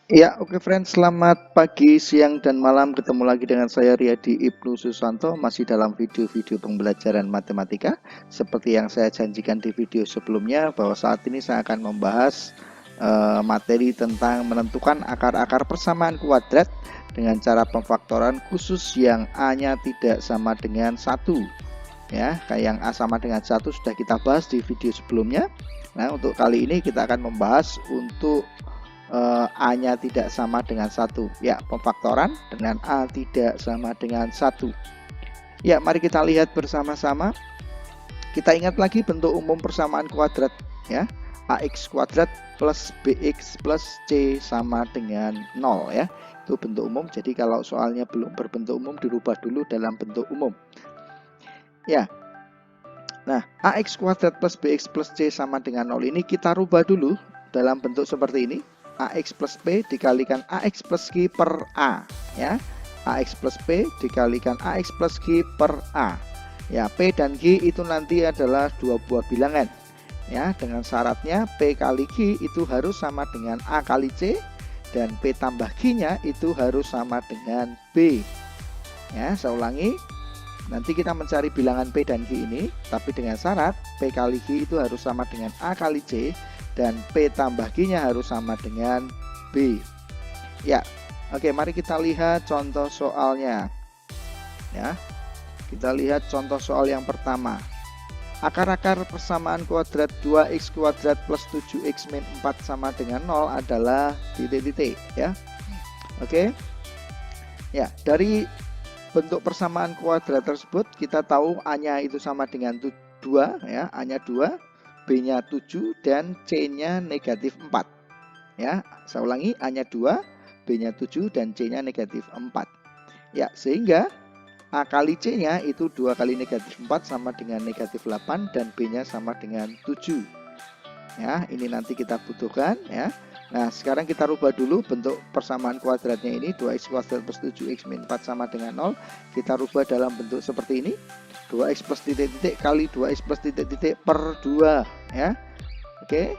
Ya, oke friends, selamat pagi, siang, dan malam. Ketemu lagi dengan saya Riyadi Ibnu Susanto, masih dalam video-video pembelajaran matematika. Seperti yang saya janjikan di video sebelumnya, bahwa saat ini saya akan membahas materi tentang menentukan akar-akar persamaan kuadrat dengan cara pemfaktoran khusus yang A-nya tidak sama dengan 1. Ya, kayak yang A sama dengan 1 sudah kita bahas di video sebelumnya. Nah, untuk kali ini kita akan membahas untuk A-nya tidak sama dengan 1. Ya, pemfaktoran dengan A tidak sama dengan 1. Ya, mari kita lihat bersama-sama. Kita ingat lagi bentuk umum persamaan kuadrat ya. AX kuadrat plus BX plus C sama dengan 0 ya. Itu bentuk umum. Jadi kalau soalnya belum berbentuk umum dirubah dulu dalam bentuk umum. Ya. Nah, AX kuadrat plus BX plus C sama dengan 0 ini kita rubah dulu dalam bentuk seperti ini. AX plus P dikalikan AX plus Q per A ya. AX plus P dikalikan AX plus Q per A. Ya, P dan Q itu nanti adalah dua buah bilangan. Ya, dengan syaratnya P kali Q itu harus sama dengan A kali C dan P tambah Q-nya itu harus sama dengan B. Ya, saya ulangi. Nanti kita mencari bilangan P dan Q ini, tapi dengan syarat P kali Q itu harus sama dengan A kali C dan P tambah Q-nya harus sama dengan B. Ya, oke, mari kita lihat contoh soalnya. Ya, kita lihat contoh soal yang pertama. Akar-akar persamaan kuadrat 2x kuadrat plus 7x min 4 sama dengan 0 adalah titik-titik. Ya, oke. Ya, dari bentuk persamaan kuadrat tersebut kita tahu A-nya itu sama dengan 2 ya, A-nya 2, B-nya 7 dan C-nya negatif 4. Ya, saya ulangi, A-nya 2, B-nya 7 dan C-nya negatif 4. Ya, sehingga A kali C-nya itu 2 kali negatif 4 sama dengan negatif 8 dan B-nya sama dengan 7. Ya, ini nanti kita butuhkan ya. Nah, sekarang kita rubah dulu bentuk persamaan kuadratnya ini. 2x kuadrat plus 7x min 4 sama dengan 0. Kita rubah dalam bentuk seperti ini. 2x plus titik-titik kali 2x plus titik-titik per 2 ya. Oke.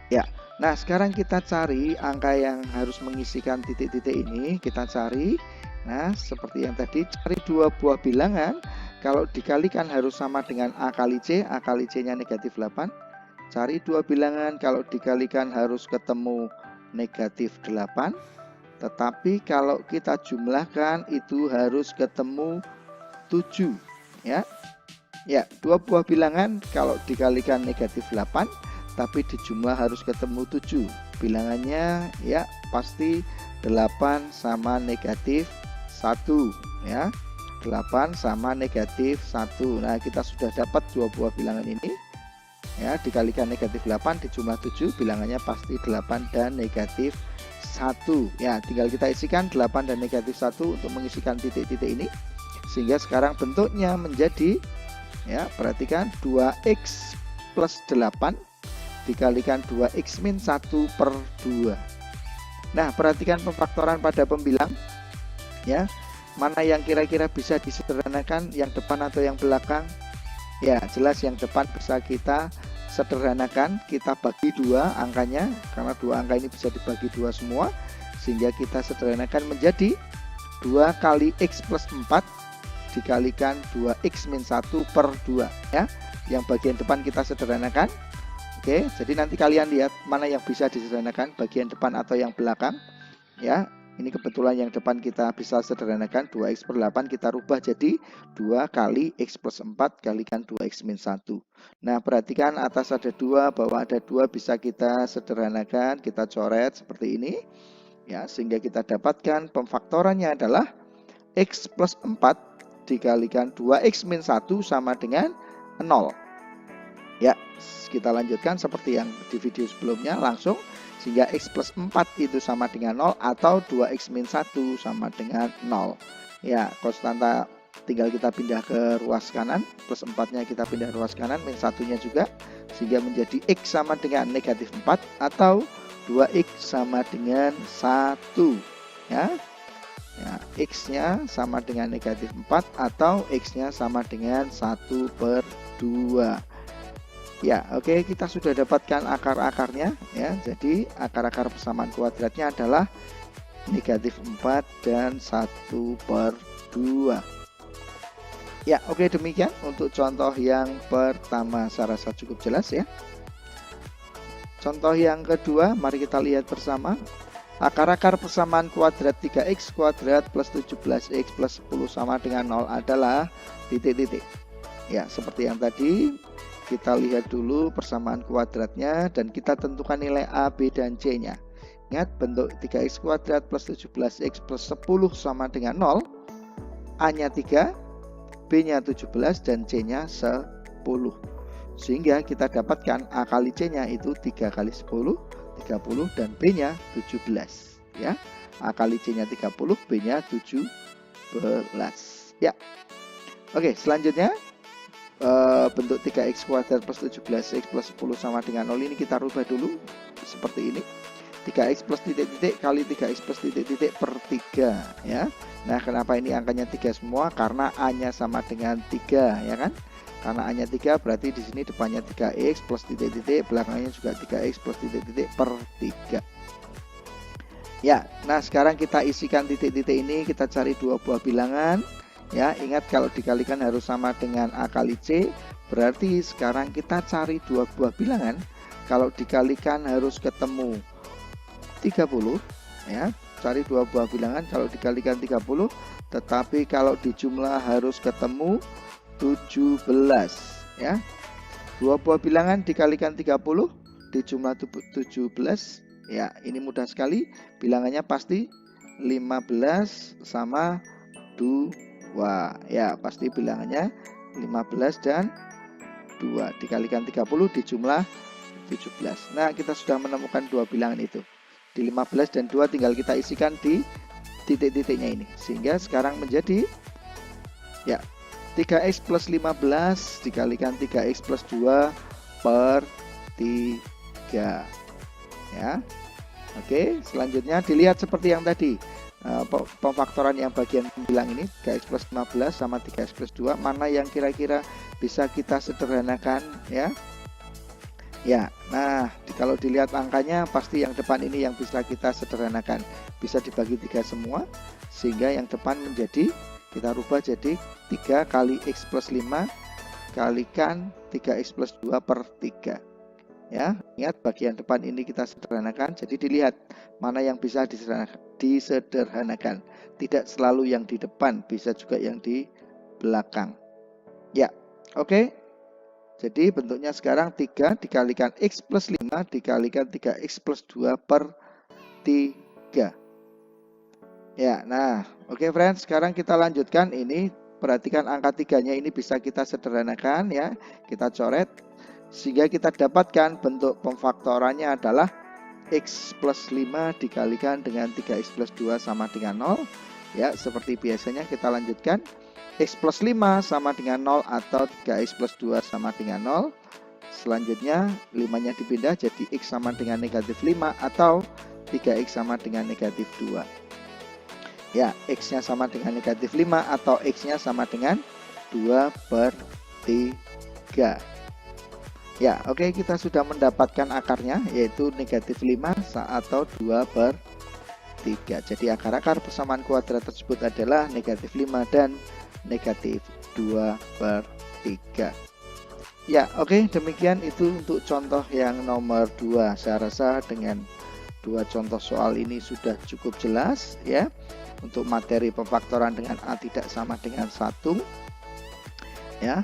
Ya. Nah, sekarang kita cari angka yang harus mengisikan titik-titik ini. Kita cari. Nah, seperti yang tadi, cari dua buah bilangan. Kalau dikalikan harus sama dengan A kali C. A kali C-nya negatif 8. Cari dua bilangan, kalau dikalikan harus ketemu negatif 8. Tetapi kalau kita jumlahkan itu harus ketemu 7. Ya, ya, dua buah bilangan kalau dikalikan negatif 8, tapi dijumlah harus ketemu 7. Bilangannya ya pasti 8 sama negatif 1. Ya, 8 sama negatif 1. Nah, kita sudah dapat dua buah bilangan ini. Ya, dikalikan negatif 8 dijumlah 7, bilangannya pasti 8 dan negatif 1. Ya, tinggal kita isikan 8 dan negatif 1 untuk mengisikan titik-titik ini. Sehingga sekarang bentuknya menjadi, ya, perhatikan 2x plus 8 dikalikan 2x min 1 per 2. Nah, perhatikan pemfaktoran pada pembilang. Ya, mana yang kira-kira bisa disederhanakan, yang depan atau yang belakang? Ya, jelas yang depan bisa kita sederhanakan, kita bagi dua angkanya, karena dua angka ini bisa dibagi dua semua, sehingga kita sederhanakan menjadi 2 kali x plus 4 dikalikan 2x min 1 per 2 ya. Yang bagian depan kita sederhanakan. Oke, jadi nanti kalian lihat mana yang bisa disederhanakan, bagian depan atau yang belakang ya. Ini kebetulan yang depan kita bisa sederhanakan, 2x per 8 kita rubah jadi 2 kali x plus 4 kalikan 2x min 1. Nah, perhatikan atas ada 2, bawah ada 2, bisa kita sederhanakan, kita coret seperti ini. Ya, sehingga kita dapatkan pemfaktorannya adalah x plus 4 dikalikan 2x min 1 sama dengan 0. Ya, kita lanjutkan seperti yang di video sebelumnya langsung. Sehingga x plus 4 itu sama dengan 0 atau 2x min 1 sama dengan 0. Ya, konstanta tinggal kita pindah ke ruas kanan, plus 4-nya kita pindah ke ruas kanan, min 1-nya juga. Sehingga menjadi x sama dengan negatif 4 atau 2x sama dengan 1. Ya, ya, x-nya sama dengan negatif 4 atau x-nya sama dengan 1 per 2. Ya, oke, kita sudah dapatkan akar-akarnya ya. Jadi akar-akar persamaan kuadratnya adalah negatif 4 dan 1/2. Ya, oke, demikian untuk contoh yang pertama. Saya rasa cukup jelas ya. Contoh yang kedua, mari kita lihat bersama. Akar-akar persamaan kuadrat 3x kuadrat plus 17x plus 10 sama dengan 0 adalah titik-titik. Ya, seperti yang tadi, kita lihat dulu persamaan kuadratnya dan kita tentukan nilai A, B, dan C-nya. Ingat, bentuk 3x kuadrat plus 17x plus 10 sama dengan 0. A-nya 3, B-nya 17, dan C-nya 10. Sehingga kita dapatkan A kali C-nya itu 3 kali 10, 30, dan B-nya 17. Ya, A kali C-nya 30, B-nya 17. Ya, oke, selanjutnya bentuk 3x kuadrat plus 17x plus 10 sama dengan 0 ini kita rubah dulu seperti ini. 3x plus titik-titik kali 3x plus titik-titik per 3 ya. Nah, kenapa ini angkanya 3 semua? Karena A-nya sama dengan 3 ya kan? Karena A-nya 3 berarti di sini depannya 3x plus titik-titik, belakangnya juga 3x plus titik-titik per 3. Ya, nah sekarang kita isikan titik-titik ini, kita cari dua buah bilangan. Ya, ingat kalau dikalikan harus sama dengan A kali C. Berarti sekarang kita cari dua buah bilangan. Kalau dikalikan harus ketemu 30. Ya, cari dua buah bilangan kalau dikalikan 30. Tetapi kalau dijumlah harus ketemu 17. Ya, dua buah bilangan dikalikan 30 dijumlah 17. Ya, ini mudah sekali. Bilangannya pasti 15 sama 2. Wah, ya pasti bilangannya 15 dan 2 dikalikan 30 dijumlah 17. Nah, kita sudah menemukan dua bilangan itu. Di 15 dan 2 tinggal kita isikan di titik-titiknya ini. Sehingga sekarang menjadi ya 3x plus 15 dikalikan 3x plus 2 per 3. Ya. Oke, selanjutnya dilihat seperti yang tadi. Pemfaktoran yang bagian bilang ini 3x plus 15 sama 3x plus 2, mana yang kira-kira bisa kita sederhanakan ya. Ya, nah kalau dilihat angkanya pasti yang depan ini yang bisa kita sederhanakan, bisa dibagi 3 semua sehingga yang depan menjadi kita rubah jadi 3 kali x plus 5 kalikan 3x plus 2 per 3. Ya, ingat bagian depan ini kita sederhanakan, jadi dilihat mana yang bisa disederhanakan. Tidak selalu yang di depan, bisa juga yang di belakang. Ya, oke. Jadi bentuknya sekarang 3 dikalikan x plus 5 dikalikan 3x plus 2 per 3. Ya, nah oke friends, sekarang kita lanjutkan ini. Perhatikan angka 3-nya ini bisa kita sederhanakan ya. Kita coret. Sehingga kita dapatkan bentuk pemfaktorannya adalah x plus 5 dikalikan dengan 3x plus 2 sama dengan 0. Ya, seperti biasanya kita lanjutkan. X plus 5 sama dengan 0 atau 3x plus 2 sama dengan 0. Selanjutnya 5-nya dipindah jadi x sama dengan negatif 5 atau 3x sama dengan negatif 2. Ya, x-nya sama dengan negatif 5 atau x-nya sama dengan 2 per 3. Ya, oke, kita sudah mendapatkan akarnya yaitu negatif 5 atau 2 per 3. Jadi akar-akar persamaan kuadrat tersebut adalah negatif 5 dan negatif 2 per 3. Ya, oke, demikian itu untuk contoh yang nomor 2. Saya rasa dengan dua contoh soal ini sudah cukup jelas ya. Untuk materi pemfaktoran dengan A tidak sama dengan 1. Ya,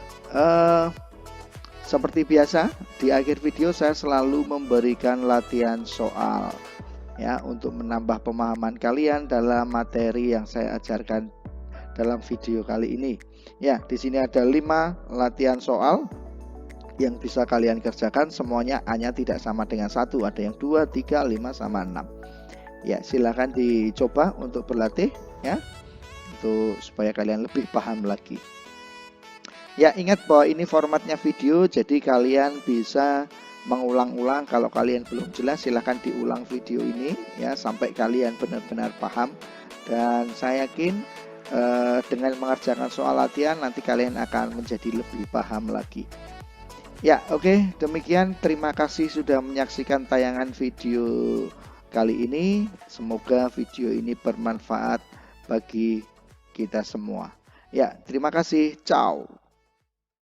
seperti biasa, di akhir video saya selalu memberikan latihan soal ya untuk menambah pemahaman kalian dalam materi yang saya ajarkan dalam video kali ini. Ya, di sini ada 5 latihan soal yang bisa kalian kerjakan, semuanya A-nya tidak sama dengan 1, ada yang 2, 3, 5 sama 6. Ya, silakan dicoba untuk berlatih ya. Untuk supaya kalian lebih paham lagi. Ya, ingat bahwa ini formatnya video, jadi kalian bisa mengulang-ulang. Kalau kalian belum jelas, silahkan diulang video ini ya sampai kalian benar-benar paham. Dan saya yakin dengan mengerjakan soal latihan nanti kalian akan menjadi lebih paham lagi. Ya, oke, demikian. Terima kasih sudah menyaksikan tayangan video kali ini. Semoga video ini bermanfaat bagi kita semua. Ya, terima kasih. Ciao.